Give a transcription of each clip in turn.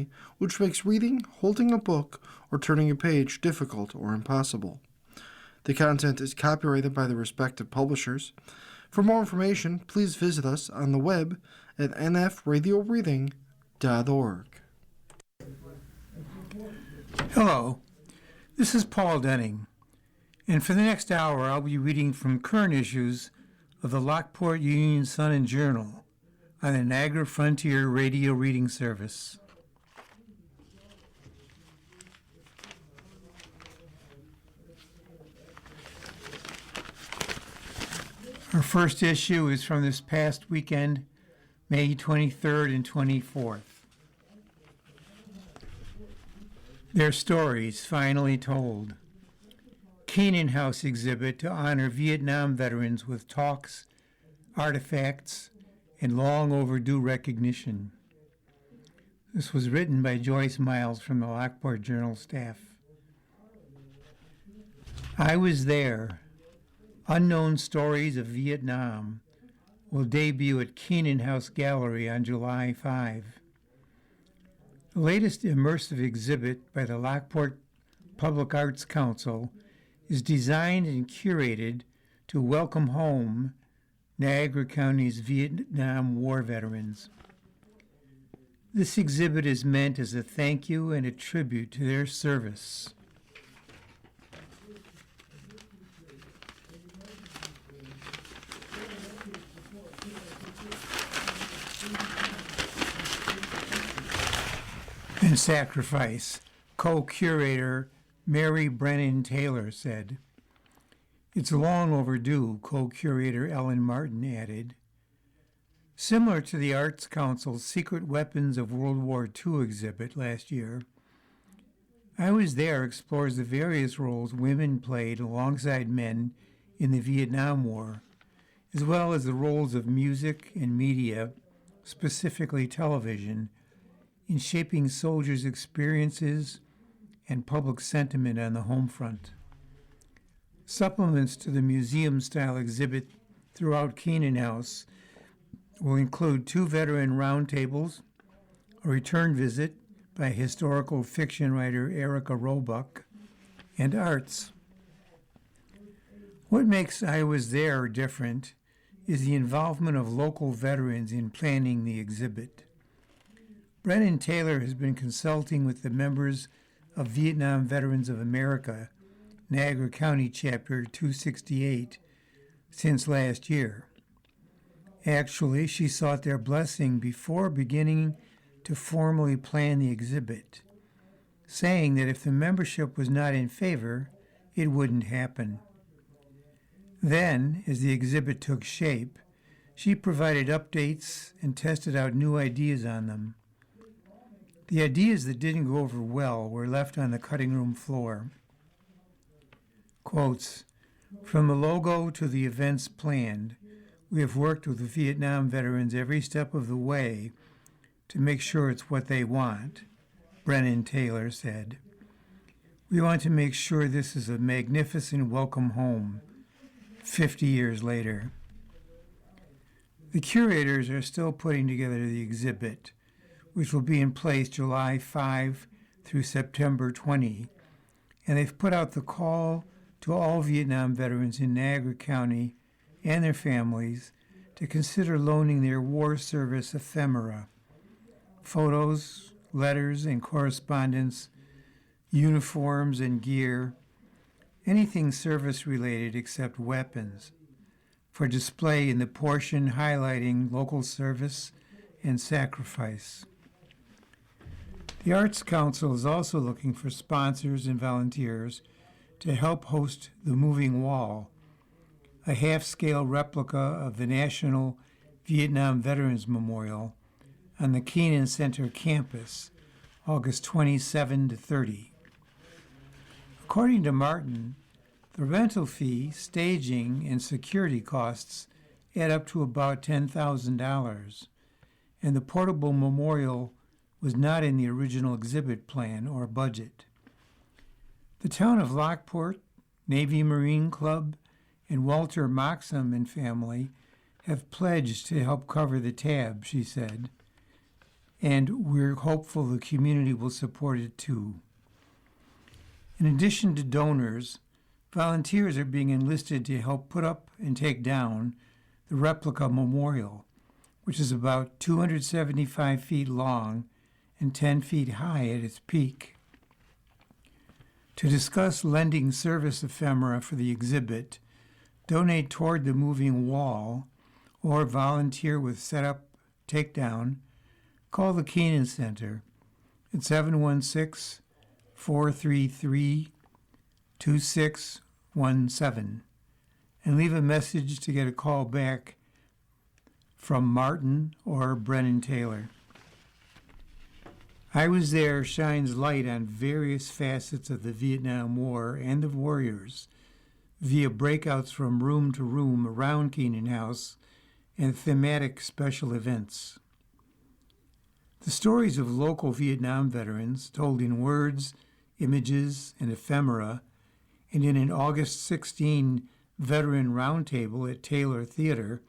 family, which makes reading, holding a book, or turning a page difficult or impossible. The content is copyrighted by the respective publishers. For more information, please visit us on the web at nfradioreading.org. Hello, this is Paul Denning, and for the next hour I'll be reading from current issues of the Lockport Union-Sun Journal on the Niagara Frontier Radio Reading Service. Our first issue is from this past weekend, May 23rd and 24th. Their stories finally told. Keenan House exhibit to honor Vietnam veterans with talks, artifacts, and long overdue recognition. This was written by Joyce Miles from the Lockport Journal staff. I Was There. Unknown Stories of Vietnam will debut at Keenan House Gallery on July 5. The latest immersive exhibit by the Lockport Public Arts Council is designed and curated to welcome home Niagara County's Vietnam War veterans. This exhibit is meant as a thank you and a tribute to their service. And Sacrifice, co-curator Mary Brennan Taylor said. It's long overdue, co-curator Ellen Martin added. Similar to the Arts Council's Secret Weapons of World War II exhibit last year, I Was There explores the various roles women played alongside men in the Vietnam War, as well as the roles of music and media, specifically television, in shaping soldiers' experiences and public sentiment on the home front. Supplements to the museum-style exhibit throughout Keenan House will include 2 veteran roundtables, a return visit by historical fiction writer Erica Roebuck, and arts. What makes I Was There different is the involvement of local veterans in planning the exhibit. Brennan Taylor has been consulting with the members of Vietnam Veterans of America, Niagara County Chapter 268, since last year. Actually, she sought their blessing before beginning to formally plan the exhibit, saying that if the membership was not in favor, it wouldn't happen. Then, as the exhibit took shape, she provided updates and tested out new ideas on them. The ideas that didn't go over well were left on the cutting room floor. Quotes, from the logo to the events planned, we have worked with the Vietnam veterans every step of the way to make sure it's what they want, Brennan Taylor said. We want to make sure this is a magnificent welcome home 50 years later. The curators are still putting together the exhibit, which will be in place July 5 through September 20, and they've put out the call to all Vietnam veterans in Niagara County and their families to consider loaning their war service ephemera, photos, letters, and correspondence, uniforms and gear, anything service-related except weapons, for display in the portion highlighting local service and sacrifice. The Arts Council is also looking for sponsors and volunteers to help host the Moving Wall, a half-scale replica of the National Vietnam Veterans Memorial on the Keenan Center campus, August 27 to 30. According to Martin, the rental fee, staging, and security costs add up to about $10,000, and the portable memorial was not in the original exhibit plan or budget. The town of Lockport, Navy Marine Club, and Walter Moxham and family have pledged to help cover the tab, she said. and we're hopeful the community will support it too. In addition to donors, volunteers are being enlisted to help put up and take down the replica memorial, which is about 275 feet long and 10 feet high at its peak. To discuss lending service ephemera for the exhibit, donate toward the moving wall, or volunteer with setup, takedown, call the Keenan Center at 716-433-2617 and leave a message to get a call back from Martin or Brennan Taylor. I Was There shines light on various facets of the Vietnam War and the warriors via breakouts from room to room around Keenan House and thematic special events. The stories of local Vietnam veterans, told in words, images, and ephemera, and in an August 16 veteran roundtable at Taylor Theater,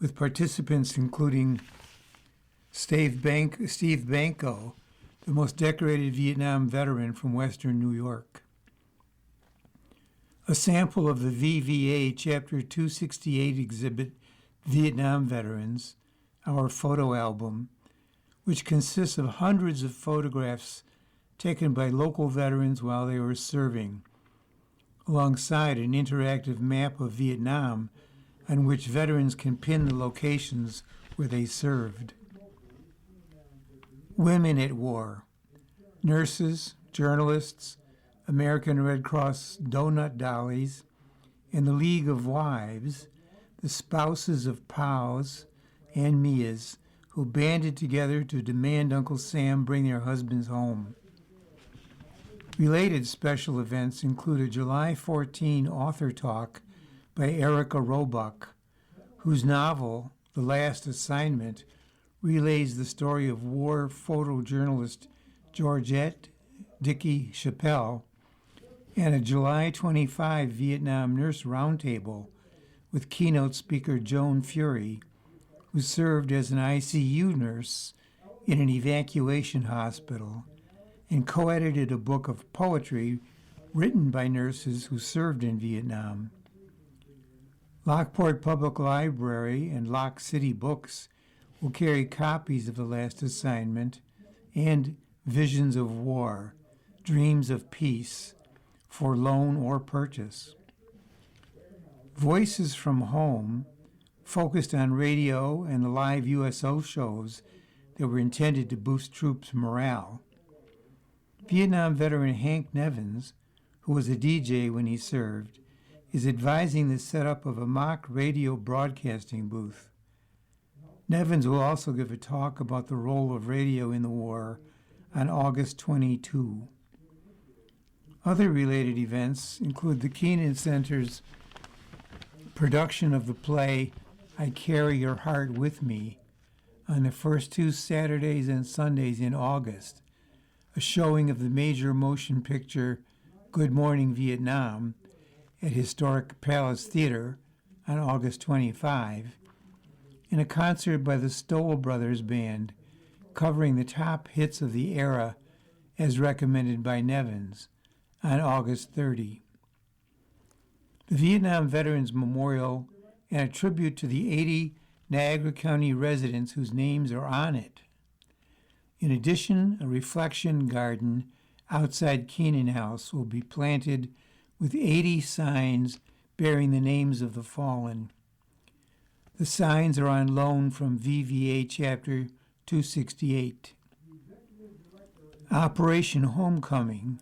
with participants including Steve Banco, the most decorated Vietnam veteran from Western New York. A sample of the VVA Chapter 268 exhibit, Vietnam Veterans, our photo album, which consists of hundreds of photographs taken by local veterans while they were serving, alongside an interactive map of Vietnam on which veterans can pin the locations where they served. Women at War, nurses, journalists, American Red Cross donut dollies, and the League of Wives, the spouses of POWs and Mias, who banded together to demand Uncle Sam bring their husbands home. Related special events include a July 14 author talk by Erica Roebuck, whose novel, The Last Assignment, relays the story of war photojournalist Georgette Dickey Chappelle, and a July 25 Vietnam Nurse Roundtable with keynote speaker Joan Fury, who served as an ICU nurse in an evacuation hospital and co-edited a book of poetry written by nurses who served in Vietnam. Lockport Public Library and Lock City Books will carry copies of The Last Assignment and Visions of War, Dreams of Peace, for loan or purchase. Voices from Home focused on radio and the live USO shows that were intended to boost troops' morale. Vietnam veteran Hank Nevins, who was a DJ when he served, is advising the setup of a mock radio broadcasting booth. Nevins will also give a talk about the role of radio in the war on August 22. Other related events include the Keenan Center's production of the play I Carry Your Heart With Me on the first two Saturdays and Sundays in August, a showing of the major motion picture Good Morning Vietnam at Historic Palace Theater on August 25, and a concert by the Stoll Brothers Band covering the top hits of the era as recommended by Nevins on August 30. The Vietnam Veterans Memorial and a tribute to the 80 Niagara County residents whose names are on it. In addition, a reflection garden outside Keenan House will be planted with 80 signs bearing the names of the fallen. The signs are on loan from VVA Chapter 268. Operation Homecoming,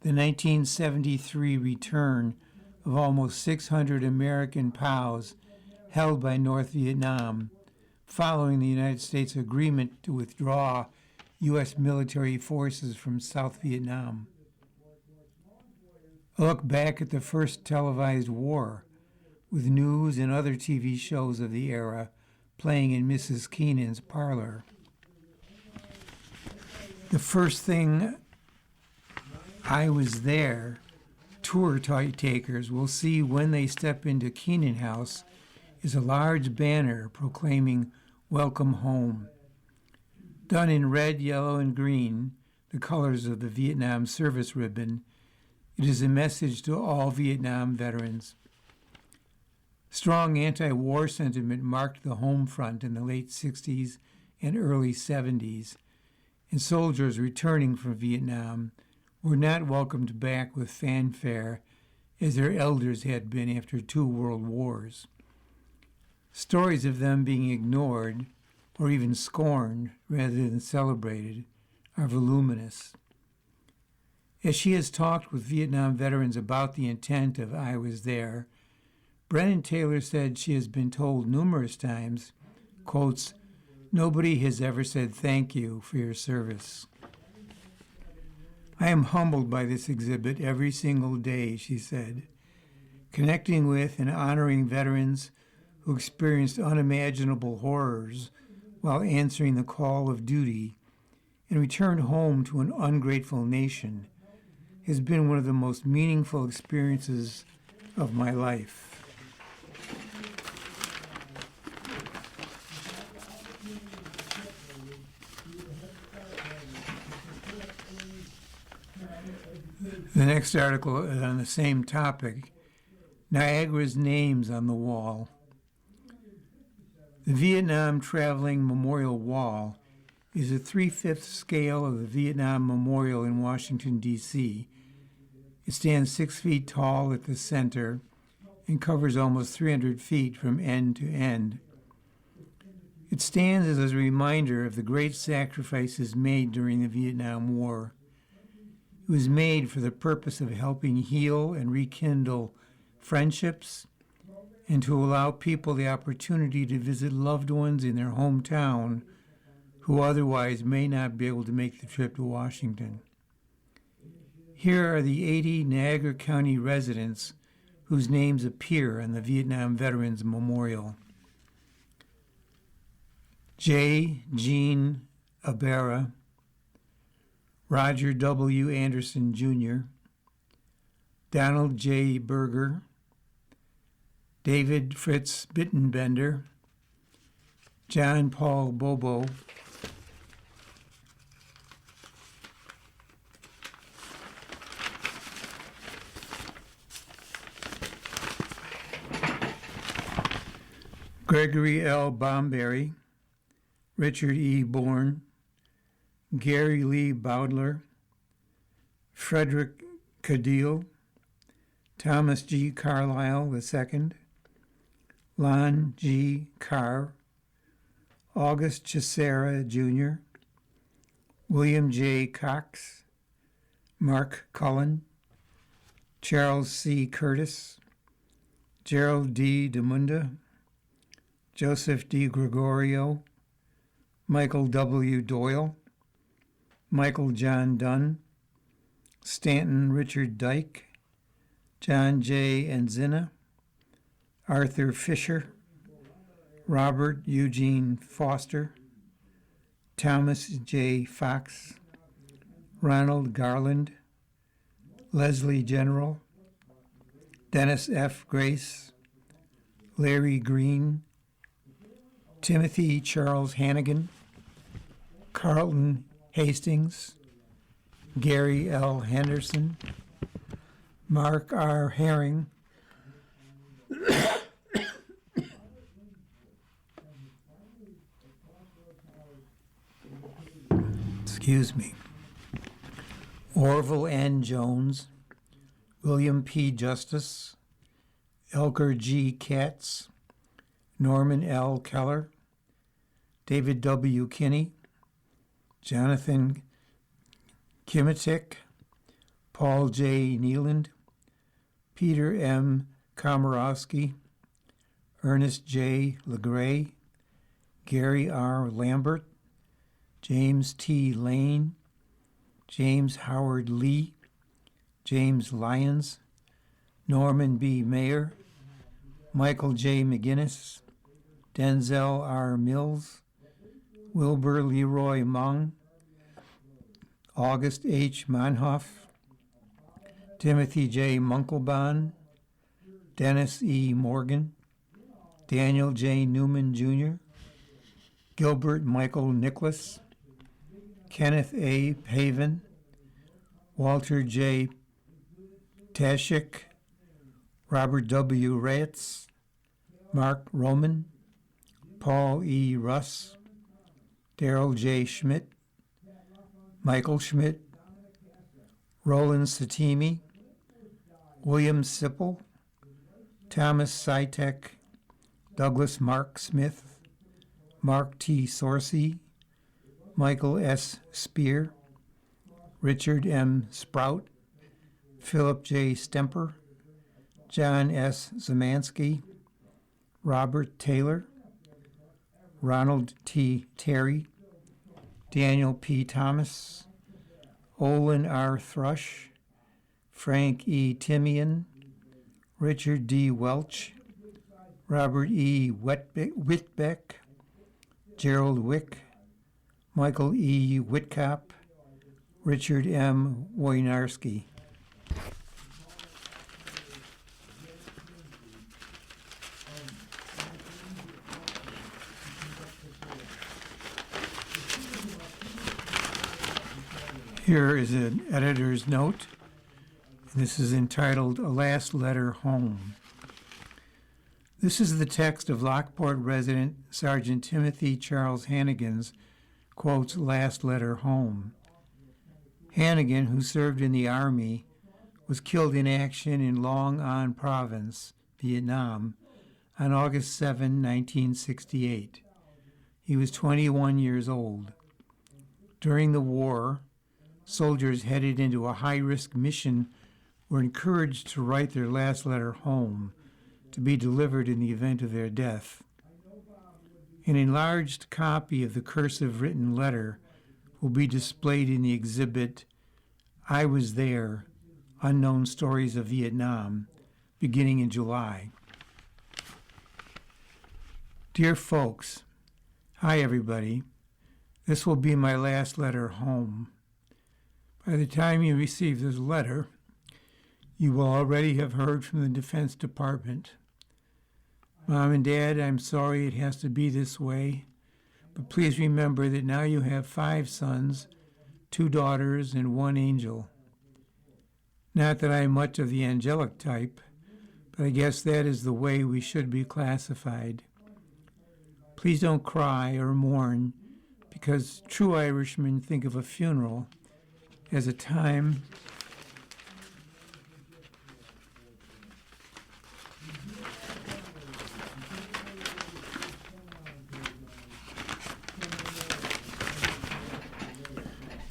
the 1973 return of almost 600 American POWs held by North Vietnam following the United States agreement to withdraw U.S. military forces from South Vietnam. A look back at the first televised war, with news and other TV shows of the era playing in Mrs. Keenan's parlor. The first thing I Was There tour takers will see when they step into Keenan House is a large banner proclaiming Welcome Home. Done in red, yellow, and green, the colors of the Vietnam service ribbon, it is a message to all Vietnam veterans. Strong anti-war sentiment marked the home front in the late 60s and early 70s, and soldiers returning from Vietnam were not welcomed back with fanfare as their elders had been after 2 world wars. Stories of them being ignored or even scorned rather than celebrated are voluminous. As she has talked with Vietnam veterans about the intent of I Was There, Brennan Taylor said she has been told numerous times, quotes, "Nobody has ever said thank you for your service." I am humbled by this exhibit every single day, she said. Connecting with and honoring veterans who experienced unimaginable horrors while answering the call of duty and returned home to an ungrateful nation has been one of the most meaningful experiences of my life. The next article is on the same topic, Niagara's names on the wall. The Vietnam Traveling Memorial Wall is a 3/5 scale of the Vietnam Memorial in Washington, D.C. It stands 6 feet tall at the center and covers almost 300 feet from end to end. It stands as a reminder of the great sacrifices made during the Vietnam War. It was made for the purpose of helping heal and rekindle friendships and to allow people the opportunity to visit loved ones in their hometown who otherwise may not be able to make the trip to Washington. Here are the 80 Niagara County residents whose names appear on the Vietnam Veterans Memorial. J. Jean Abera, Roger W. Anderson, Jr., Donald J. Berger, David Fritz Bittenbender, John Paul Bobo, Gregory L. Bomberry, Richard E. Bourne, Gary Lee Bowdler, Frederick Cadill, Thomas G. Carlisle II, Lon G. Carr, August Chisera, Jr., William J. Cox, Mark Cullen, Charles C. Curtis, Gerald D. DeMunda, Joseph D. Gregorio, Michael W. Doyle, Michael John Dunn, Stanton Richard Dyke, John J. Enzina, Arthur Fisher, Robert Eugene Foster, Thomas J. Fox, Ronald Garland, Leslie General, Dennis F. Grace, Larry Green, Timothy Charles Hannigan, Carlton Hastings, Gary L. Henderson, Mark R. Herring, Orville N. Jones, William P. Justice, Elker G. Katz, Norman L. Keller, David W. Kinney, Jonathan Kimitik, Paul J. Nealand, Peter M. Komorowski, Ernest J. LeGray, Gary R. Lambert, James T. Lane, James Howard Lee, James Lyons, Norman B. Mayer, Michael J. McGinnis, Denzel R. Mills, Wilbur Leroy Mung, August H. Manhoff, Timothy J. Munkelbahn, Dennis E. Morgan, Daniel J. Newman, Jr., Gilbert Michael Nicholas, Kenneth A. Paven, Walter J. Tashik, Robert W. Ratz, Mark Roman, Paul E. Russ, Darrell J. Schmidt, Michael Schmidt, Roland Satimi, William Sipple, Thomas Sitek, Douglas Mark Smith, Mark T. Sorcy, Michael S. Spear, Richard M. Sprout, Philip J. Stemper, John S. Zamansky, Robert Taylor, Ronald T. Terry, Daniel P. Thomas, Olin R. Thrush, Frank E. Timian, Richard D. Welch, Robert E. Whitbeck, Gerald Wick, Michael E. Whitcop, Richard M. Wojnarski. Here is an editor's note. This is entitled A Last Letter Home. This is the text of Lockport resident Sergeant Timothy Charles Hannigan's, quotes, last letter home. Hannigan, who served in the Army, was killed in action in Long An Province, Vietnam, on August 7, 1968. He was 21 years old. During the war, soldiers headed into a high-risk mission were encouraged to write their last letter home to be delivered in the event of their death. An enlarged copy of the cursive written letter will be displayed in the exhibit I Was There, Unknown Stories of Vietnam, beginning in July. Dear folks, hi everybody. This will be my last letter home. By the time you receive this letter, you will already have heard from the Defense Department. Mom and Dad, I'm sorry it has to be this way, but please remember that now you have 5 sons, 2 daughters, and 1 angel. Not that I'm much of the angelic type, but I guess that is the way we should be classified. Please don't cry or mourn, because true Irishmen think of a funeral as a time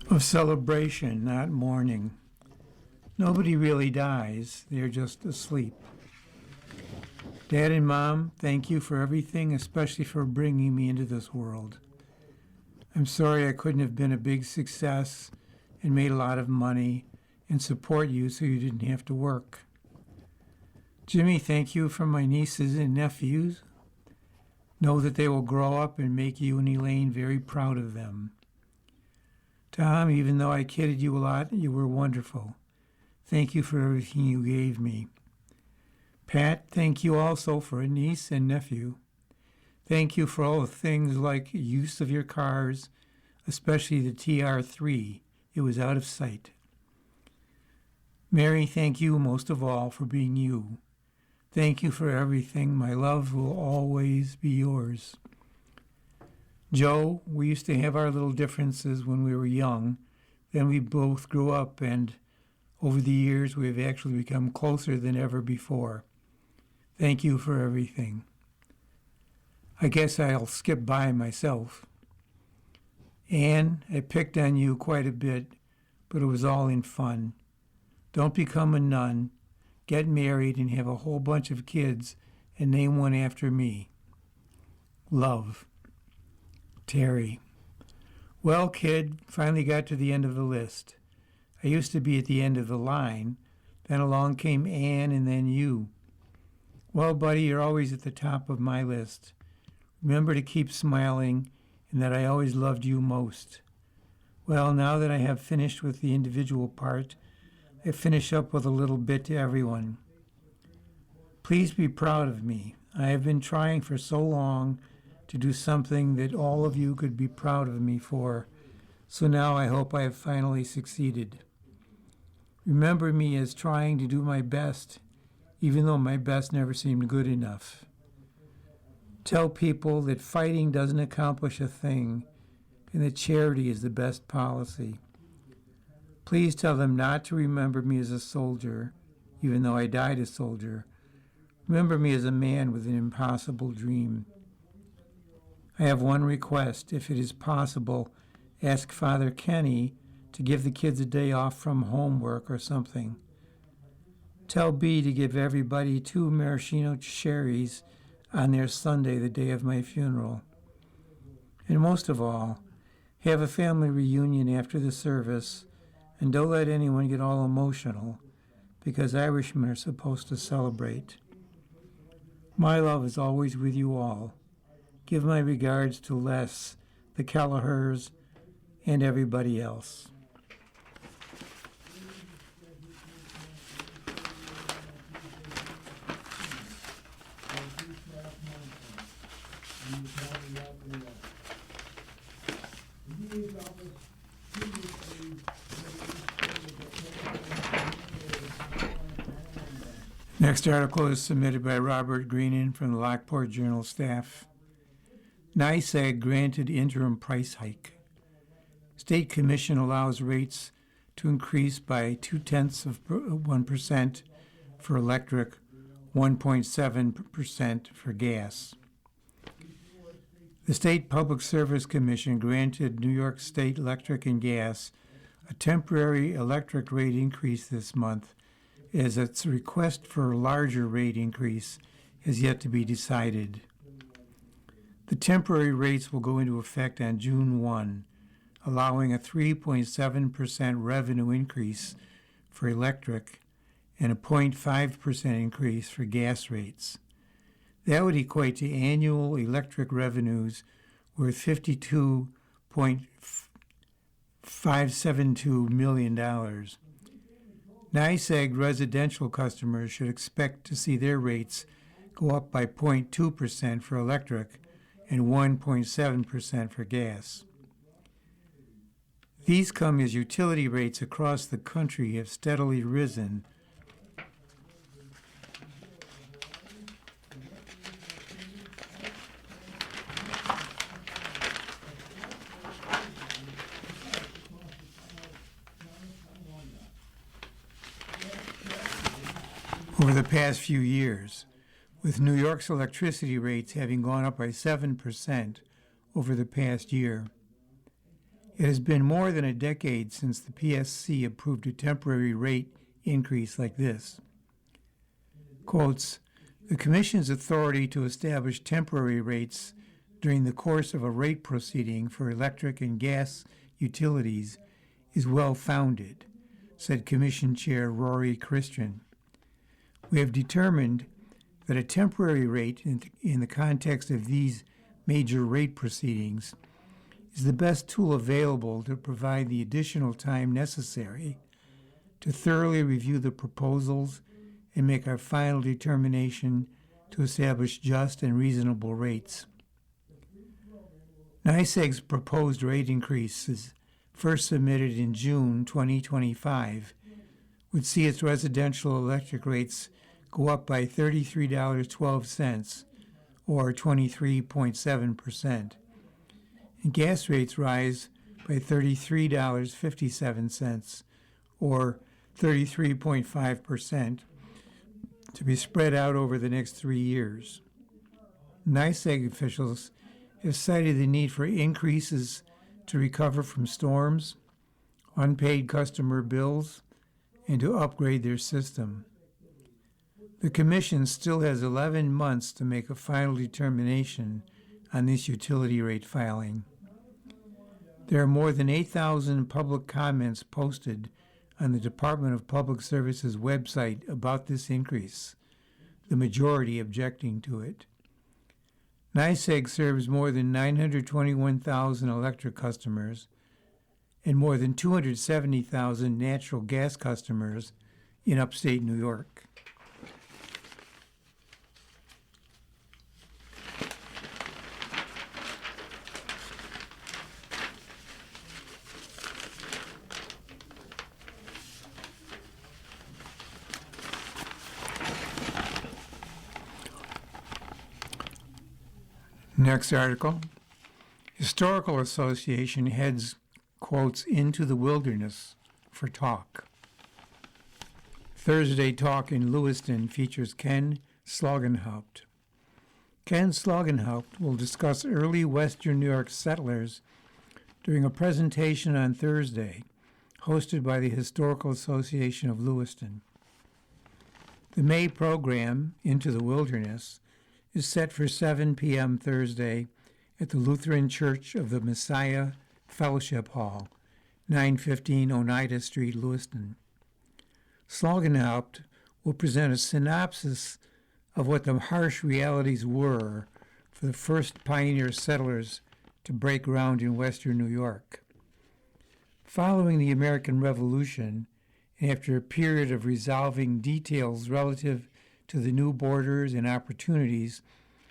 of celebration, not mourning. Nobody really dies, they're just asleep. Dad and Mom, thank you for everything, especially for bringing me into this world. I'm sorry I couldn't have been a big success and made a lot of money and support you so you didn't have to work. Jimmy, thank you for my nieces and nephews. Know that they will grow up and make you and Elaine very proud of them. Tom, even though I kidded you a lot, you were wonderful. Thank you for everything you gave me. Pat, thank you also for a niece and nephew. Thank you for all the things like use of your cars, especially the TR3. It was out of sight. Mary, thank you most of all for being you. Thank you for everything. My love will always be yours. Joe, we used to have our little differences when we were young. Then we both grew up, and over the years we have actually become closer than ever before. Thank you for everything. I guess I'll skip by myself. Anne, I picked on you quite a bit, but it was all in fun. Don't become a nun, get married, and have a whole bunch of kids, and name one after me. Love. Terry. Well, kid, finally got to the end of the list. I used to be at the end of the line. Then along came Anne and then you. Well, buddy, you're always at the top of my list. Remember to keep smiling and that I always loved you most. Well, now that I have finished with the individual part, I finish up with a little bit to everyone. Please be proud of me. I have been trying for so long to do something that all of you could be proud of me for, So now I hope I have finally succeeded. Remember me as trying to do my best, even though my best never seemed good enough. Tell people that fighting doesn't accomplish a thing and that charity is the best policy. Please tell them not to remember me as a soldier, even though I died a soldier. Remember me as a man with an impossible dream. I have one request. If it is possible, ask Father Kenny to give the kids a day off from homework or something. Tell B to give everybody 2 maraschino cherries on their Sunday, the day of my funeral. And most of all, have a family reunion after the service, and don't let anyone get all emotional, because Irishmen are supposed to celebrate. My love is always with you all. Give my regards to Les, the Callahers, and everybody else. Next article is submitted by Robert Greenan from the Lockport Journal staff. NYSEG granted interim price hike. State Commission allows rates to increase by 0.2% for electric, 1.7% for gas. The State Public Service Commission granted New York State Electric and Gas a temporary electric rate increase this month, as its request for a larger rate increase has yet to be decided. The temporary rates will go into effect on June 1, allowing a 3.7% revenue increase for electric and a 0.5% increase for gas rates. That would equate to annual electric revenues worth $52.572 million. NYSEG residential customers should expect to see their rates go up by 0.2% for electric and 1.7% for gas. These come as utility rates across the country have steadily risen. Over the past few years, with New York's electricity rates having gone up by 7% over the past year. It has been more than a decade since the PSC approved a temporary rate increase like this. Quotes, the Commission's authority to establish temporary rates during the course of a rate proceeding for electric and gas utilities is well-founded, said Commission Chair Rory Christian. We have determined that a temporary rate in the context of these major rate proceedings is the best tool available to provide the additional time necessary to thoroughly review the proposals and make our final determination to establish just and reasonable rates. NYSEG's proposed rate increases, first submitted in June 2025, would see its residential electric rates go up by $33.12, or 23.7%, and gas rates rise by $33.57, or 33.5%, to be spread out over the next 3 years. NYSEG officials have cited the need for increases to recover from storms, unpaid customer bills, and to upgrade their system. The Commission still has 11 months to make a final determination on this utility rate filing. There are more than 8,000 public comments posted on the Department of Public Services website about this increase, the majority objecting to it. NYSEG serves more than 921,000 electric customers and more than 270,000 natural gas customers in upstate New York. Next article. Historical Association heads, quotes, into the wilderness for talk. Thursday talk in Lewiston features Ken Slogenhaupt. Ken Slogenhaupt will discuss early Western New York settlers during a presentation on Thursday, hosted by the Historical Association of Lewiston. The May program, Into the Wilderness, is set for 7 p.m. Thursday at the Lutheran Church of the Messiah Fellowship Hall, 915 Oneida Street, Lewiston. Slogenhaupt will present a synopsis of what the harsh realities were for the first pioneer settlers to break ground in Western New York. Following the American Revolution, and after a period of resolving details relative to the new borders and opportunities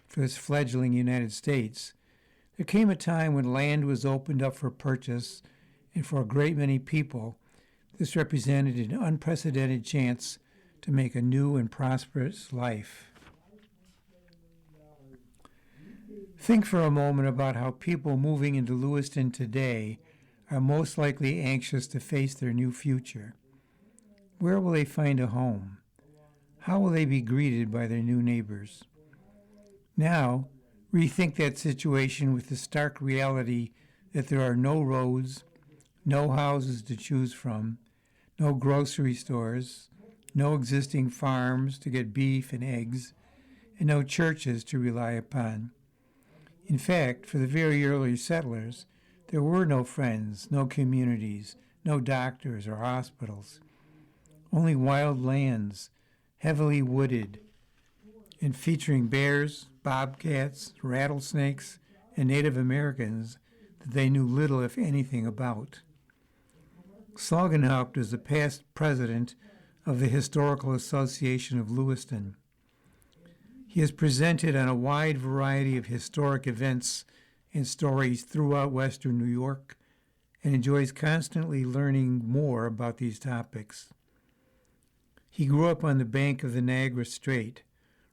for this fledgling United States, there came a time when land was opened up for purchase, and for a great many people, this represented an unprecedented chance to make a new and prosperous life. Think for a moment about how people moving into Lewiston today are most likely anxious to face their new future. Where will they find a home? How will they be greeted by their new neighbors? Now, rethink that situation with the stark reality that there are no roads, no houses to choose from, no grocery stores, no existing farms to get beef and eggs, and no churches to rely upon. In fact, for the very early settlers, there were no friends, no communities, no doctors or hospitals, only wild lands, heavily wooded, and featuring bears, bobcats, rattlesnakes, and Native Americans that they knew little, if anything, about. Slogenhaupt is the past president of the Historical Association of Lewiston. He has presented on a wide variety of historic events and stories throughout Western New York and enjoys constantly learning more about these topics. He grew up on the bank of the Niagara Strait,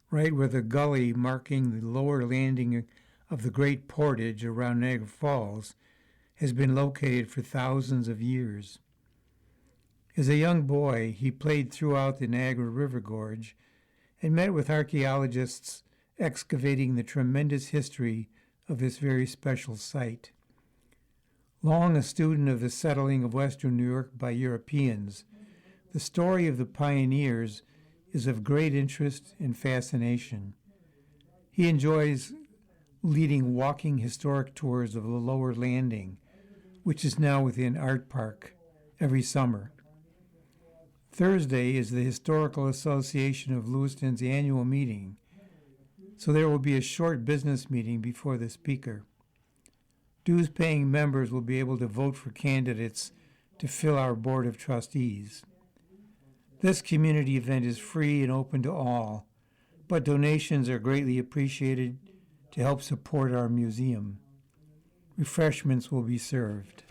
right where the gully marking the lower landing of the Great Portage around Niagara Falls has been located for thousands of years. As a young boy, he played throughout the Niagara River Gorge and met with archaeologists excavating the tremendous history of this very special site. Long a student of the settling of Western New York by Europeans, the story of the pioneers is of great interest and fascination. He enjoys leading walking historic tours of the lower landing, which is now within Art Park, every summer. Thursday is the Historical Association of Lewiston's annual meeting, so there will be a short business meeting before the speaker. Dues-paying members will be able to vote for candidates to fill our Board of Trustees. This community event is free and open to all, but donations are greatly appreciated to help support our museum. Refreshments will be served.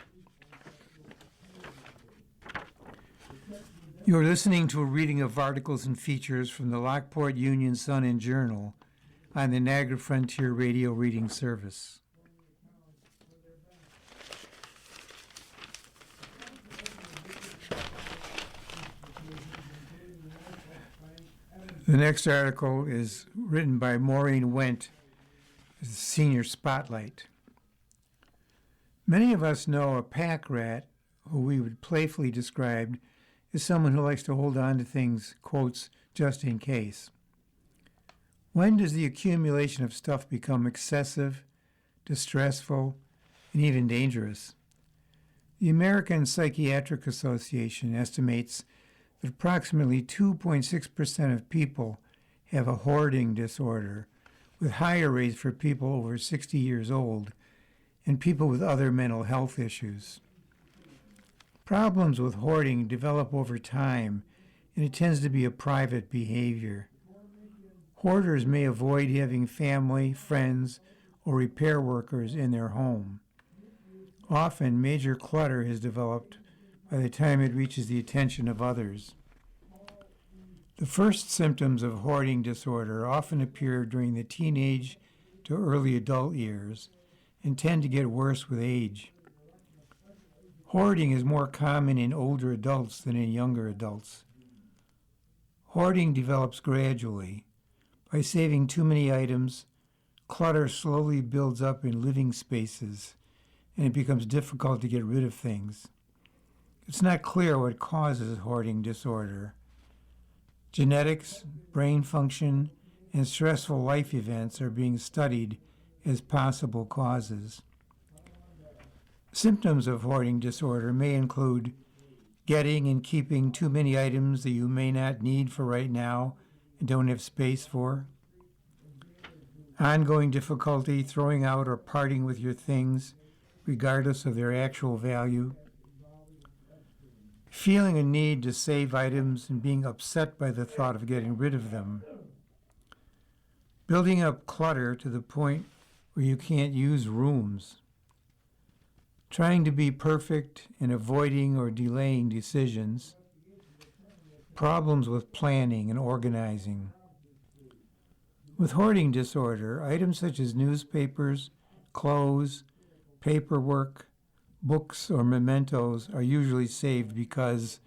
You're listening to a reading of articles and features from the Lockport Union-Sun Journal on the Niagara Frontier Radio Reading Service. The next article is written by Maureen Wendt, as the senior spotlight. Many of us know a pack rat, who we would playfully describe as someone who likes to hold on to things, quotes, just in case. When does the accumulation of stuff become excessive, distressful, and even dangerous? The American Psychiatric Association estimates that approximately 2.6% of people have a hoarding disorder, with higher rates for people over 60 years old and people with other mental health issues. Problems with hoarding develop over time, and it tends to be a private behavior. Hoarders may avoid having family, friends, or repair workers in their home. Often, major clutter has developed by the time it reaches the attention of others. The first symptoms of hoarding disorder often appear during the teenage to early adult years and tend to get worse with age. Hoarding is more common in older adults than in younger adults. Hoarding develops gradually. By saving too many items, clutter slowly builds up in living spaces, and it becomes difficult to get rid of things. It's not clear what causes hoarding disorder. Genetics, brain function, and stressful life events are being studied as possible causes. Symptoms of hoarding disorder may include getting and keeping too many items that you may not need for right now and don't have space for, ongoing difficulty throwing out or parting with your things regardless of their actual value, feeling a need to save items and being upset by the thought of getting rid of them, building up clutter to the point where you can't use rooms, trying to be perfect and avoiding or delaying decisions, problems with planning and organizing. With hoarding disorder, items such as newspapers, clothes, paperwork, books, or mementos are usually saved because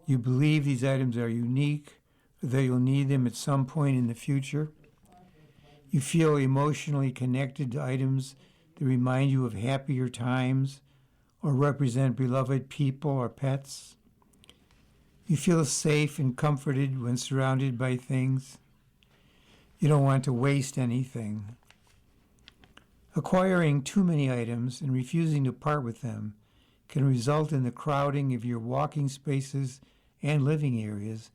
you believe these items are unique, or that you'll need them at some point in the future. You feel emotionally connected to items that remind you of happier times or represent beloved people or pets. You feel safe and comforted when surrounded by things. You don't want to waste anything. Acquiring too many items and refusing to part with them can result in the crowding of your walking spaces and living areas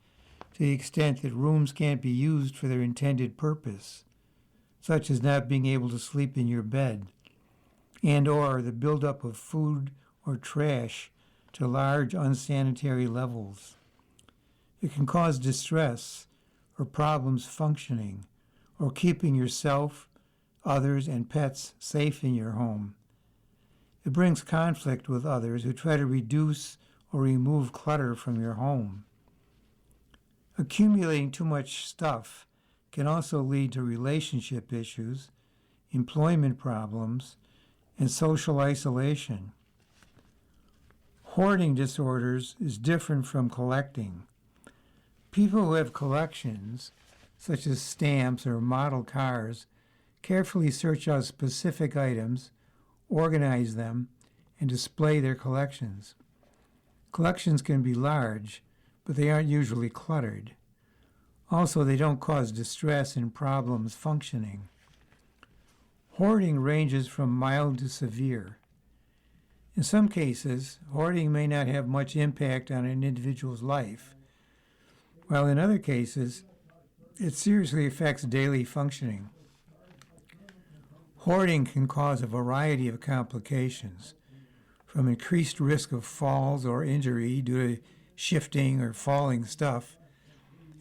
to the extent that rooms can't be used for their intended purpose, such as not being able to sleep in your bed, and or the buildup of food or trash to large unsanitary levels. It can cause distress or problems functioning or keeping yourself, others, and pets safe in your home. It brings conflict with others who try to reduce or remove clutter from your home. Accumulating too much stuff can also lead to relationship issues, employment problems, and social isolation. Hoarding disorders is different from collecting. People who have collections, such as stamps or model cars, carefully search out specific items, organize them, and display their collections. Collections can be large, but they aren't usually cluttered. Also, they don't cause distress and problems functioning. Hoarding ranges from mild to severe. In some cases, hoarding may not have much impact on an individual's life, while in other cases, it seriously affects daily functioning. Hoarding can cause a variety of complications, from increased risk of falls or injury due to shifting or falling stuff,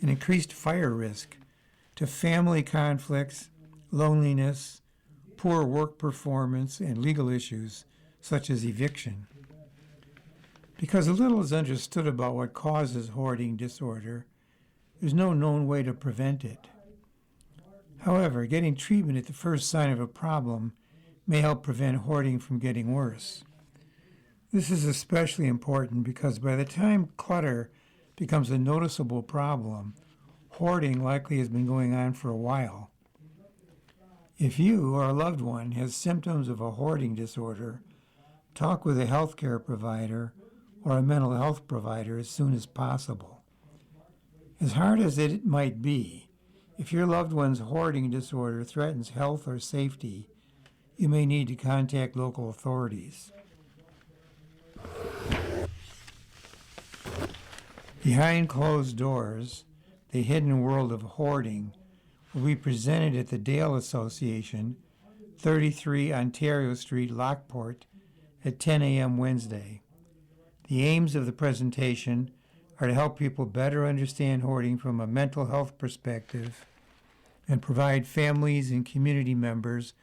and increased fire risk, to family conflicts, loneliness, poor work performance, and legal issues such as eviction. Because little is understood about what causes hoarding disorder, there's no known way to prevent it. However, getting treatment at the first sign of a problem may help prevent hoarding from getting worse. This is especially important because by the time clutter becomes a noticeable problem, hoarding likely has been going on for a while. If you or a loved one has symptoms of a hoarding disorder, talk with a healthcare provider or a mental health provider as soon as possible. As hard as it might be, if your loved one's hoarding disorder threatens health or safety, you may need to contact local authorities. Behind closed doors, the hidden world of hoarding will be presented at the Dale Association, 33 Ontario Street, Lockport, at 10 a.m. Wednesday. The aims of the presentation are to help people better understand hoarding from a mental health perspective and provide families and community members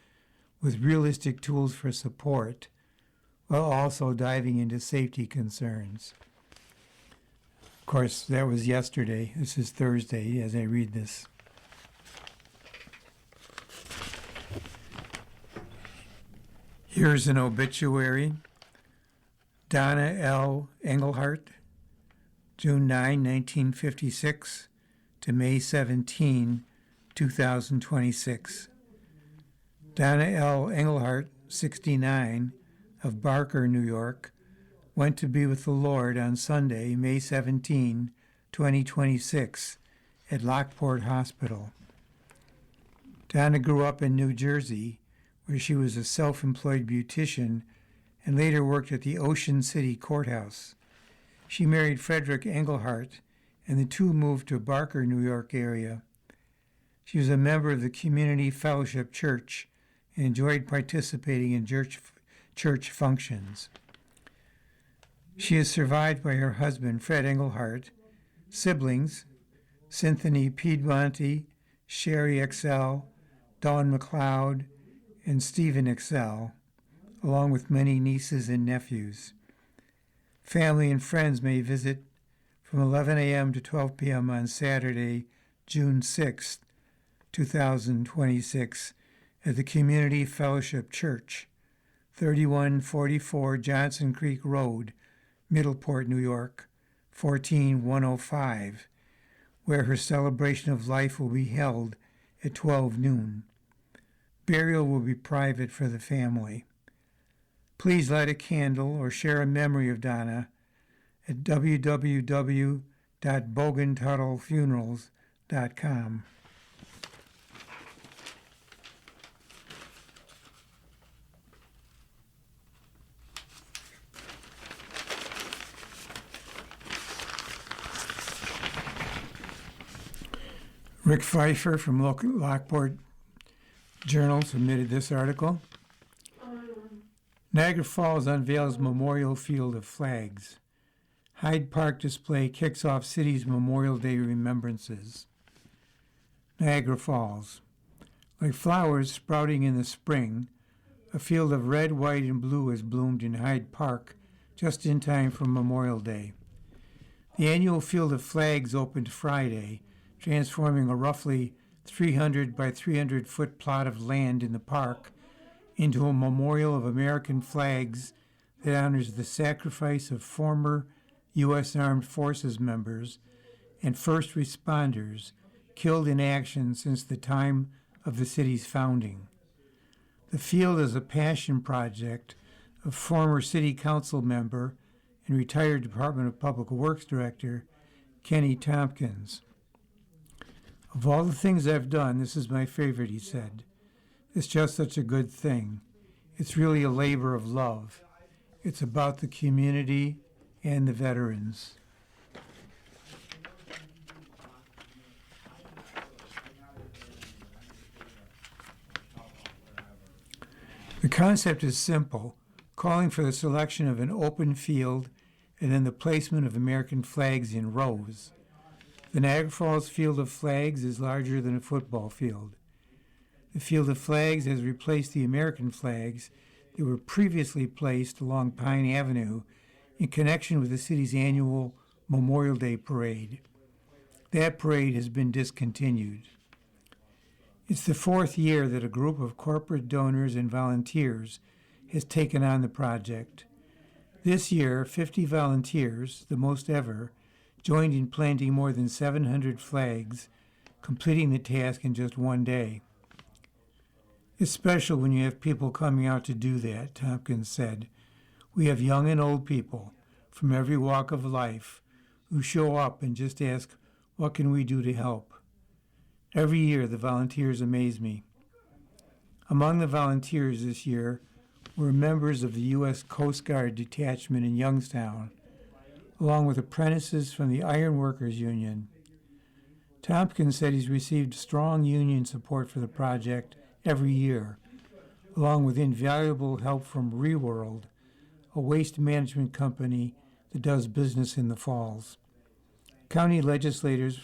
with realistic tools for support, while also diving into safety concerns. Of course, that was yesterday. This is Thursday as I read this. Here's an obituary. Donna L. Engelhardt, June 9, 1956 to May 17, 2026. Donna L. Engelhardt, 69, of Barker, New York, went to be with the Lord on Sunday, May 17, 2026, at Lockport Hospital. Donna grew up in New Jersey, where she was a self-employed beautician and later worked at the Ocean City Courthouse. She married Frederick Engelhardt, and the two moved to Barker, New York area. She was a member of the Community Fellowship Church and enjoyed participating in church functions. She is survived by her husband, Fred Engelhardt, siblings, Cynthia Piedmonte, Sherry Excel, Dawn McLeod, and Stephen Excel, along with many nieces and nephews. Family and friends may visit from 11 a.m. to 12 p.m. on Saturday, June 6, 2026, at the Community Fellowship Church, 3144 Johnson Creek Road, Middleport, New York, 14105, where her celebration of life will be held at 12 noon. Burial will be private for the family. Please light a candle or share a memory of Donna at www.bogentuttlfunerals.com. Rick Pfeiffer from Lockport Journal submitted this article. Niagara Falls unveils Memorial Field of Flags. Hyde Park display kicks off city's Memorial Day remembrances. Niagara Falls. Like flowers sprouting in the spring, a field of red, white, and blue has bloomed in Hyde Park just in time for Memorial Day. The annual Field of Flags opened Friday, transforming a roughly 300 by 300 foot plot of land in the park into a memorial of American flags that honors the sacrifice of former U.S. Armed Forces members and first responders killed in action since the time of the city's founding. The field is a passion project of former City Council member and retired Department of Public Works Director Kenny Tompkins. Of all the things I've done, this is my favorite, he said. It's just such a good thing. It's really a labor of love. It's about the community and the veterans. The concept is simple, calling for the selection of an open field and then the placement of American flags in rows. The Niagara Falls Field of Flags is larger than a football field. The Field of Flags has replaced the American flags that were previously placed along Pine Avenue in connection with the city's annual Memorial Day Parade. That parade has been discontinued. It's the fourth year that a group of corporate donors and volunteers has taken on the project. This year, 50 volunteers, the most ever, joined in planting more than 700 flags, completing the task in just one day. It's special when you have people coming out to do that, Tompkins said. We have young and old people from every walk of life who show up and just ask, what can we do to help? Every year, the volunteers amaze me. Among the volunteers this year were members of the U.S. Coast Guard detachment in Youngstown, along with apprentices from the Iron Workers Union. Tompkins said he's received strong union support for the project every year, along with invaluable help from ReWorld, a waste management company that does business in the Falls. County legislators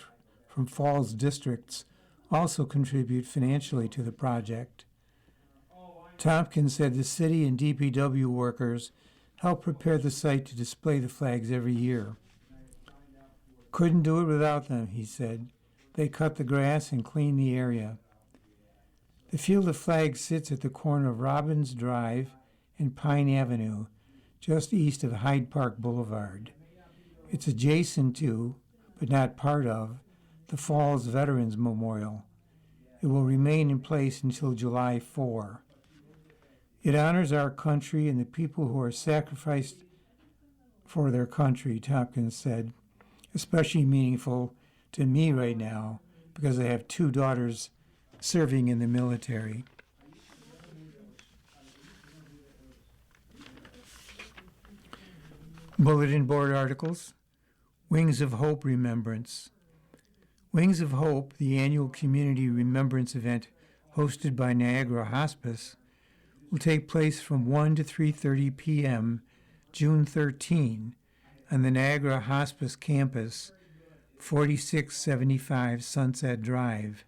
from Falls districts also contribute financially to the project. Tompkins said the city and DPW workers help prepare the site to display the flags every year. Couldn't do it without them, he said. They cut the grass and clean the area. The Field of Flags sits at the corner of Robbins Drive and Pine Avenue, just east of Hyde Park Boulevard. It's adjacent to, but not part of, the Falls Veterans Memorial. It will remain in place until July 4. It honors our country and the people who are sacrificed for their country, Tompkins said, especially meaningful to me right now because I have 2 daughters serving in the military. Bulletin board articles. Wings of Hope Remembrance. Wings of Hope, the annual community remembrance event hosted by Niagara Hospice, will take place from 1 to 3:30 p.m. June 13 on the Niagara Hospice campus, 4675 Sunset Drive.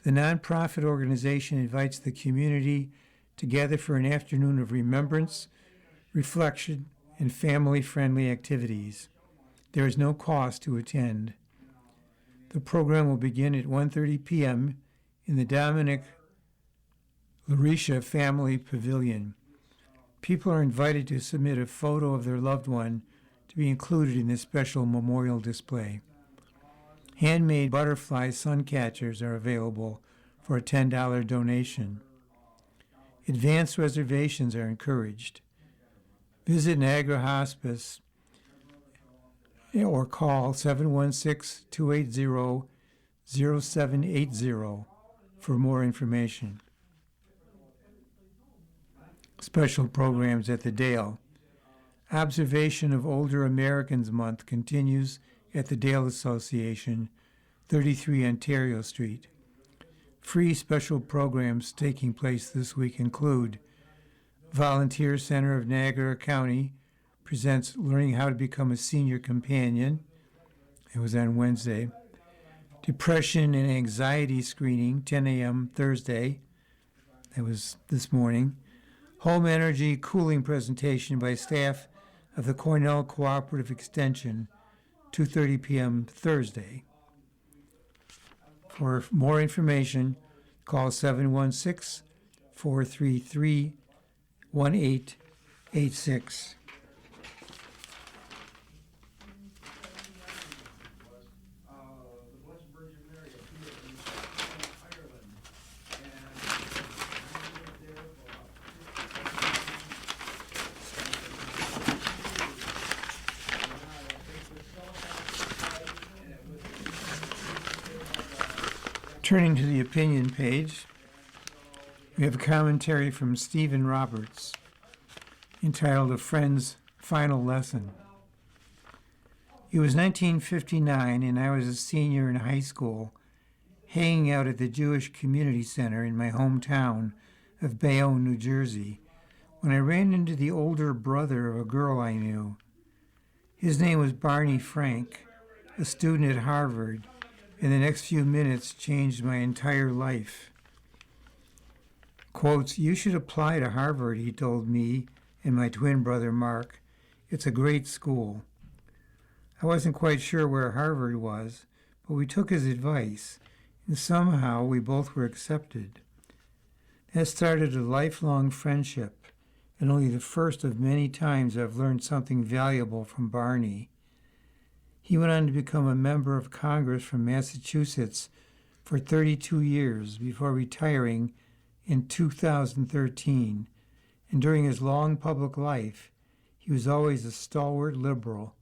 The nonprofit organization invites the community to gather for an afternoon of remembrance, reflection, and family-friendly activities. There is no cost to attend. The program will begin at 1:30 p.m. in the Dominic Larisha Family Pavilion. People are invited to submit a photo of their loved one to be included in this special memorial display. Handmade butterfly sun catchers are available for a $10 donation. Advanced reservations are encouraged. Visit Niagara Hospice or call 716-280-0780 for more information. Special programs at the Dale. Observation of Older Americans Month continues at the Dale Association, 33 Ontario Street. Free special programs taking place this week include Volunteer Center of Niagara County presents Learning How to Become a Senior Companion. It was on Wednesday. Depression and Anxiety Screening, 10 a.m. Thursday. That was this morning. Home Energy Cooling Presentation by staff of the Cornell Cooperative Extension, 2:30 p.m. Thursday. For more information, call 716-433-1886. Turning to the opinion page, we have a commentary from Stephen Roberts entitled A Friend's Final Lesson. It was 1959 and I was a senior in high school, hanging out at the Jewish Community Center in my hometown of Bayonne, New Jersey, when I ran into the older brother of a girl I knew. His name was Barney Frank, a student at Harvard, and the next few minutes changed my entire life. Quotes, "You should apply to Harvard," he told me and my twin brother Mark. "It's a great school." I wasn't quite sure where Harvard was, but we took his advice, and somehow we both were accepted. That started a lifelong friendship, and only the first of many times I've learned something valuable from Barney. He went on to become a member of Congress from Massachusetts for 32 years before retiring in 2013, and during his long public life, he was always a stalwart liberal,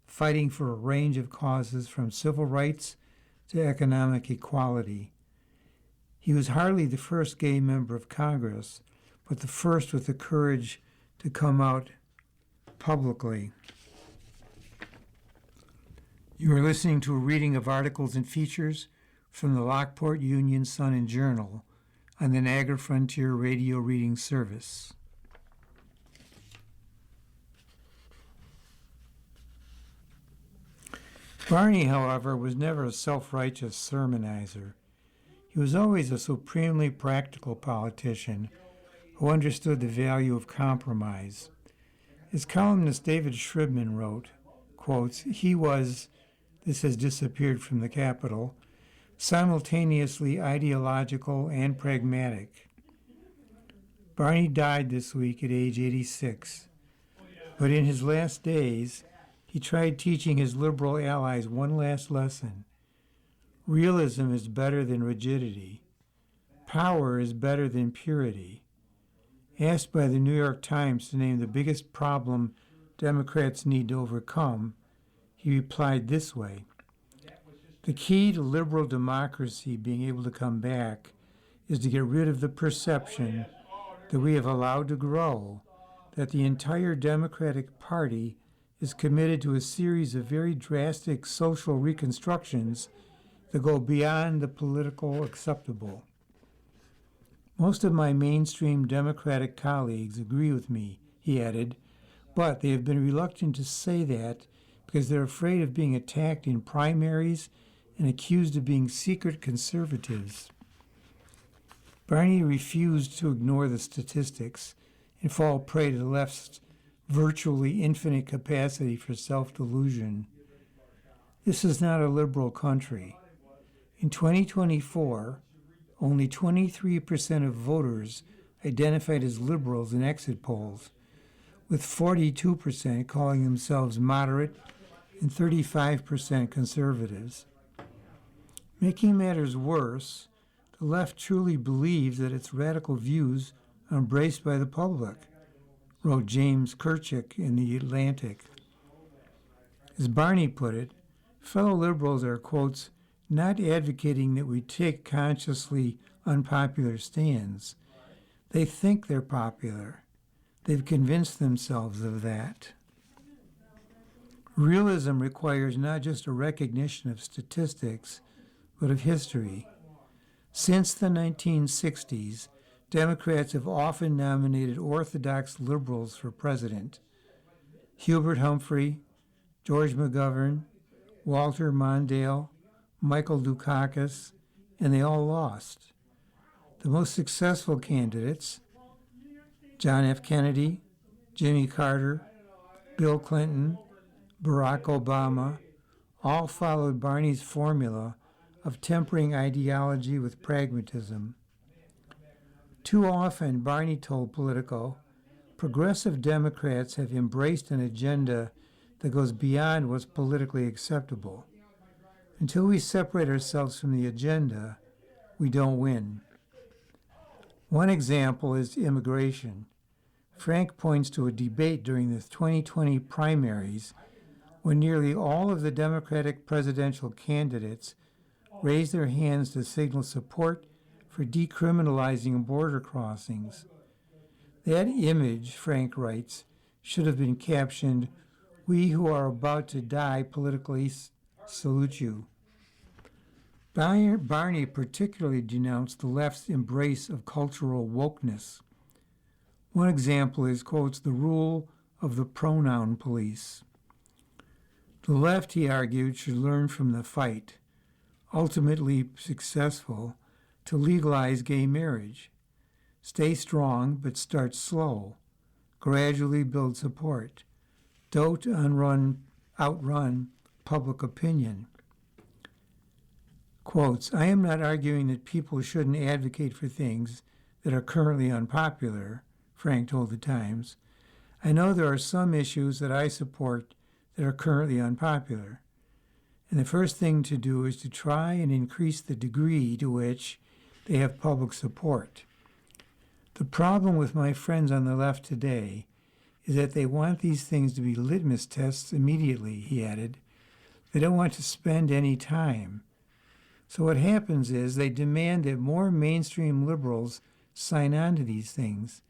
fighting for a range of causes from civil rights to economic equality. He was hardly the first gay member of Congress, but the first with the courage to come out publicly. You are listening to a reading of articles and features from the Lockport Union-Sun Journal on the Niagara Frontier Radio Reading Service. Barney, however, was never a self-righteous sermonizer. He was always a supremely practical politician who understood the value of compromise. As columnist David Shribman wrote, quotes, he was, this has disappeared from the Capitol, simultaneously ideological and pragmatic. Barney died this week at age 86, but in his last days, he tried teaching his liberal allies one last lesson. Realism is better than rigidity. Power is better than purity. Asked by the New York Times to name the biggest problem Democrats need to overcome, he replied this way: "The key to liberal democracy being able to come back is to get rid of the perception that we have allowed to grow that the entire Democratic Party is committed to a series of very drastic social reconstructions that go beyond the political acceptable. Most of my mainstream Democratic colleagues agree with me," he added, "but they have been reluctant to say that because they're afraid of being attacked in primaries and accused of being secret conservatives." Barney refused to ignore the statistics and fall prey to the left's virtually infinite capacity for self-delusion. This is not a liberal country. In 2024, only 23% of voters identified as liberals in exit polls, with 42% calling themselves moderate and 35% conservatives. Making matters worse, the left truly believes that its radical views are embraced by the public, wrote James Kirchick in The Atlantic. As Barney put it, fellow liberals are, quotes, "not advocating that we take consciously unpopular stands. They think they're popular. They've convinced themselves of that." Realism requires not just a recognition of statistics, but of history. Since the 1960s, Democrats have often nominated orthodox liberals for president: Hubert Humphrey, George McGovern, Walter Mondale, Michael Dukakis, and they all lost. The most successful candidates, John F. Kennedy, Jimmy Carter, Bill Clinton, Barack Obama, all followed Barney's formula of tempering ideology with pragmatism. Too often, Barney told Politico, progressive Democrats have embraced an agenda that goes beyond what's politically acceptable. Until we separate ourselves from the agenda, we don't win. One example is immigration. Frank points to a debate during the 2020 primaries when nearly all of the Democratic presidential candidates raised their hands to signal support for decriminalizing border crossings. That image, Frank writes, should have been captioned, "We who are about to die politically salute you." Barney particularly denounced the left's embrace of cultural wokeness. One example is, quotes, "the rule of the pronoun police." The left, he argued, should learn from the fight, ultimately successful, to legalize gay marriage. Stay strong, but start slow. Gradually build support. Don't outrun public opinion. Quotes, "I am not arguing that people shouldn't advocate for things that are currently unpopular," Frank told the Times. "I know there are some issues that I support that are currently unpopular. And the first thing to do is to try and increase the degree to which they have public support. The problem with my friends on the left today is that they want these things to be litmus tests immediately," he added. "They don't want to spend any time. So what happens is they demand that more mainstream liberals sign on to these things,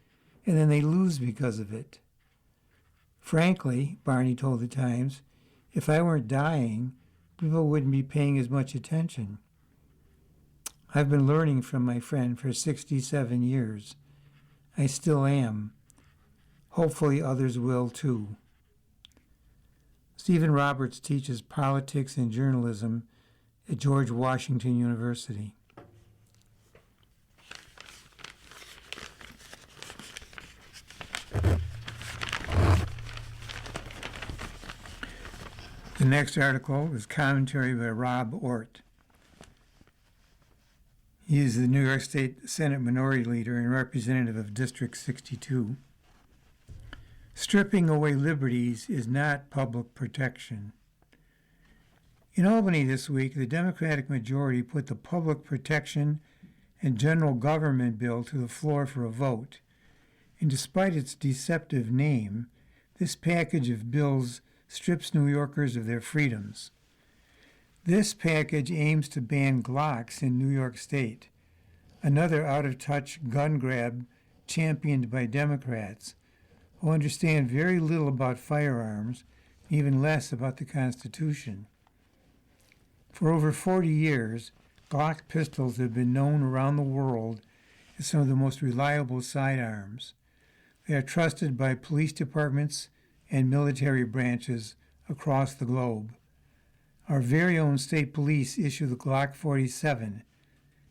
and then they lose because of it. Frankly," Barney told the Times, "if I weren't dying, people wouldn't be paying as much attention. I've been learning from my friend for 67 years. I still am. Hopefully others will too." Stephen Roberts teaches politics and journalism at George Washington University. The next article is commentary by Rob Ort. He is the New York State Senate Minority Leader and representative of District 62. Stripping away liberties is not public protection. In Albany this week, the Democratic majority put the Public Protection and General Government Bill to the floor for a vote. And despite its deceptive name, this package of bills strips New Yorkers of their freedoms. This package aims to ban Glocks in New York State, another out-of-touch gun grab championed by Democrats who understand very little about firearms, even less about the Constitution. For over 40 years, Glock pistols have been known around the world as some of the most reliable sidearms. They are trusted by police departments and military branches across the globe. Our very own state police issue the Glock 47,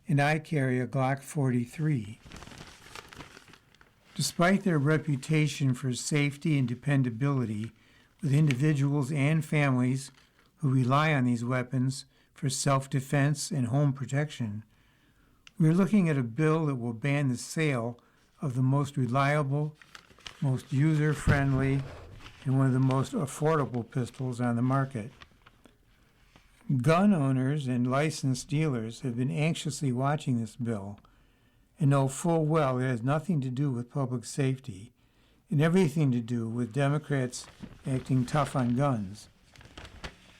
and I carry a Glock 43. Despite their reputation for safety and dependability with individuals and families who rely on these weapons for self-defense and home protection, we're looking at a bill that will ban the sale of the most reliable, most user-friendly, and one of the most affordable pistols on the market. Gun owners and licensed dealers have been anxiously watching this bill and know full well it has nothing to do with public safety and everything to do with Democrats acting tough on guns.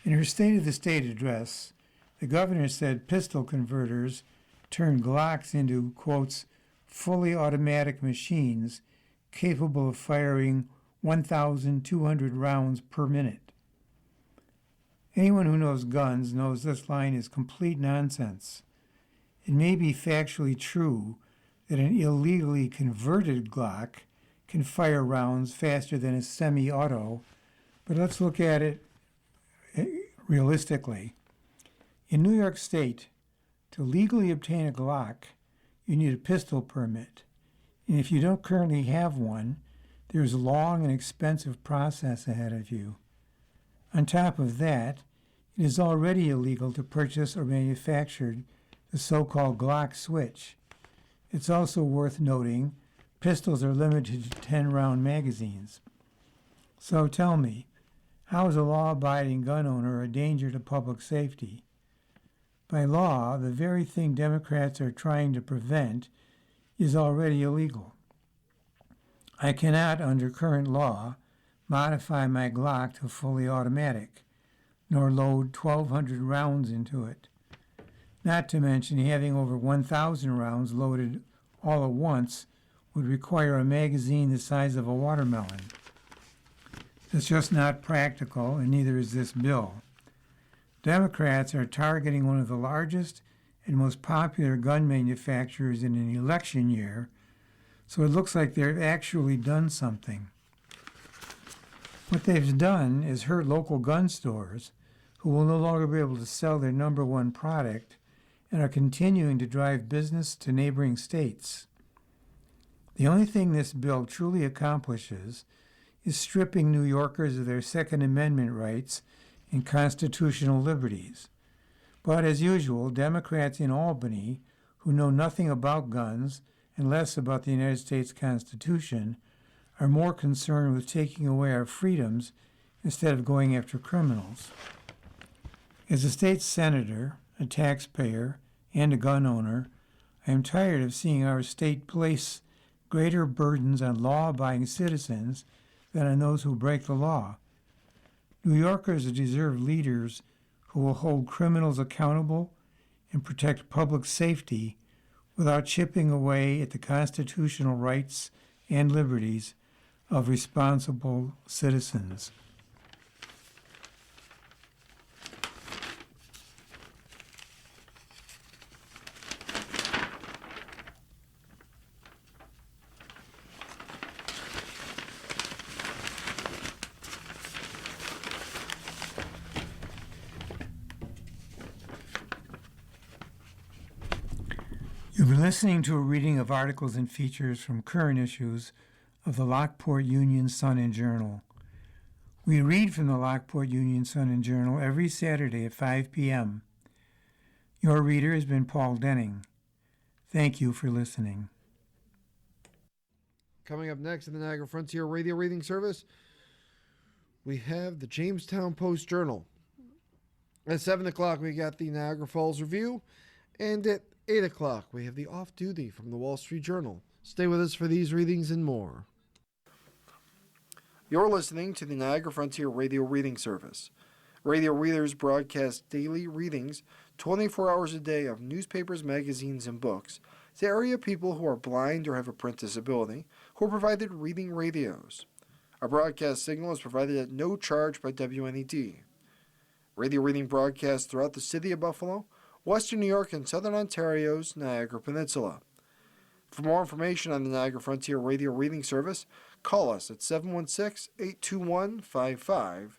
In her State of the State address, the governor said pistol converters turn Glocks into, quotes, fully automatic machines capable of firing 1,200 rounds per minute. Anyone who knows guns knows this line is complete nonsense. It may be factually true that an illegally converted Glock can fire rounds faster than a semi-auto, but let's look at it realistically. In New York State, to legally obtain a Glock, you need a pistol permit. And if you don't currently have one, there's a long and expensive process ahead of you. On top of that, it is already illegal to purchase or manufacture the so-called Glock switch. It's also worth noting pistols are limited to 10-round magazines. So tell me, how is a law-abiding gun owner a danger to public safety? By law, the very thing Democrats are trying to prevent is already illegal. I cannot, under current law, modify my Glock to fully automatic, nor load 1,200 rounds into it. Not to mention having over 1,000 rounds loaded all at once would require a magazine the size of a watermelon. It's just not practical, and neither is this bill. Democrats are targeting one of the largest and most popular gun manufacturers in an election year, so it looks like they've actually done something. What they've done is hurt local gun stores, who will no longer be able to sell their number one product and are continuing to drive business to neighboring states. The only thing this bill truly accomplishes is stripping New Yorkers of their Second Amendment rights and constitutional liberties. But as usual, Democrats in Albany, who know nothing about guns and less about the United States Constitution, are more concerned with taking away our freedoms instead of going after criminals. As a state senator, a taxpayer, and a gun owner, I am tired of seeing our state place greater burdens on law-abiding citizens than on those who break the law. New Yorkers deserve leaders who will hold criminals accountable and protect public safety without chipping away at the constitutional rights and liberties of responsible citizens. You've been listening to a reading of articles and features from current issues of the Lockport Union-Sun Journal. We read from the Lockport Union-Sun Journal every Saturday at 5 p.m. Your reader has been Paul Denning. Thank you for listening. Coming up next in the Niagara Frontier Radio Reading Service, we have the Jamestown Post-Journal. At 7 o'clock, we got the Niagara Falls Review. And at 8 o'clock, we have the Off Duty from the Wall Street Journal. Stay with us for these readings and more. You're listening to the Niagara Frontier Radio Reading Service. Radio readers broadcast daily readings 24 hours a day of newspapers, magazines, and books to area people who are blind or have a print disability, who are provided reading radios. Our broadcast signal is provided at no charge by WNED. Radio reading broadcasts throughout the city of Buffalo, Western New York, and Southern Ontario's Niagara Peninsula. For more information on the Niagara Frontier Radio Reading Service, call us at 716-821-5555.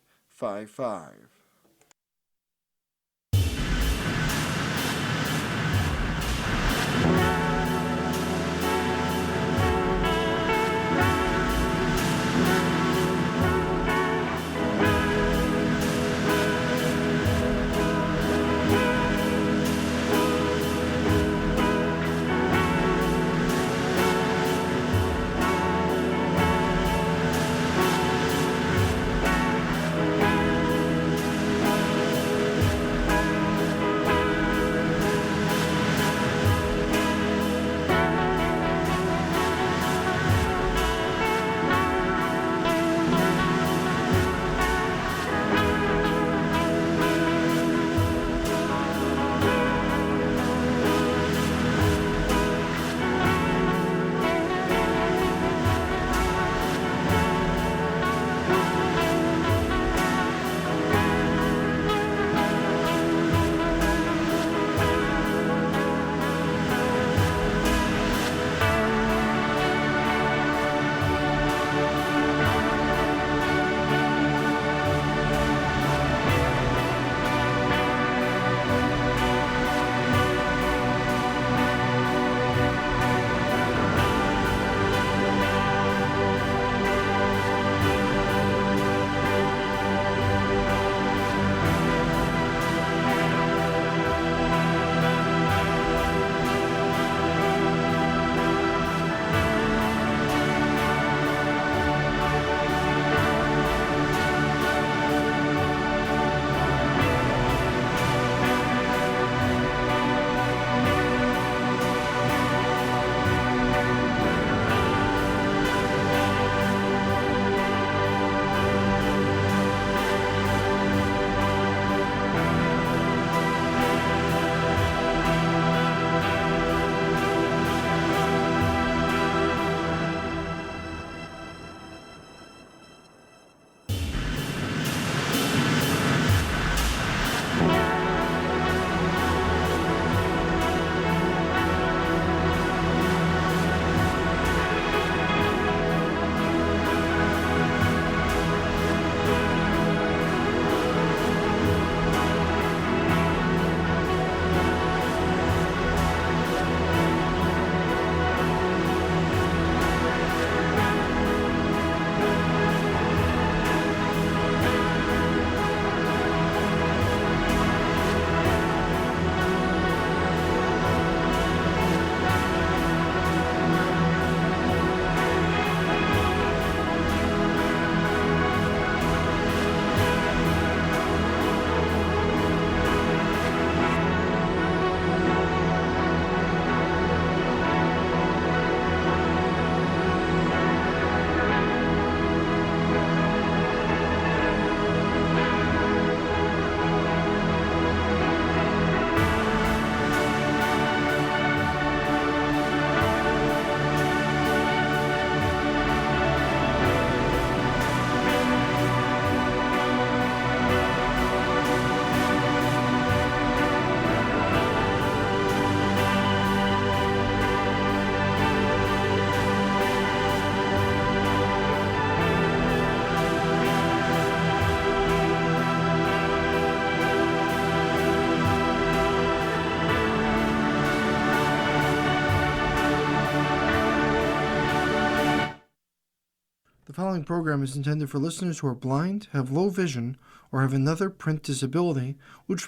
The following program is intended for listeners who are blind, have low vision, or have another print disability, which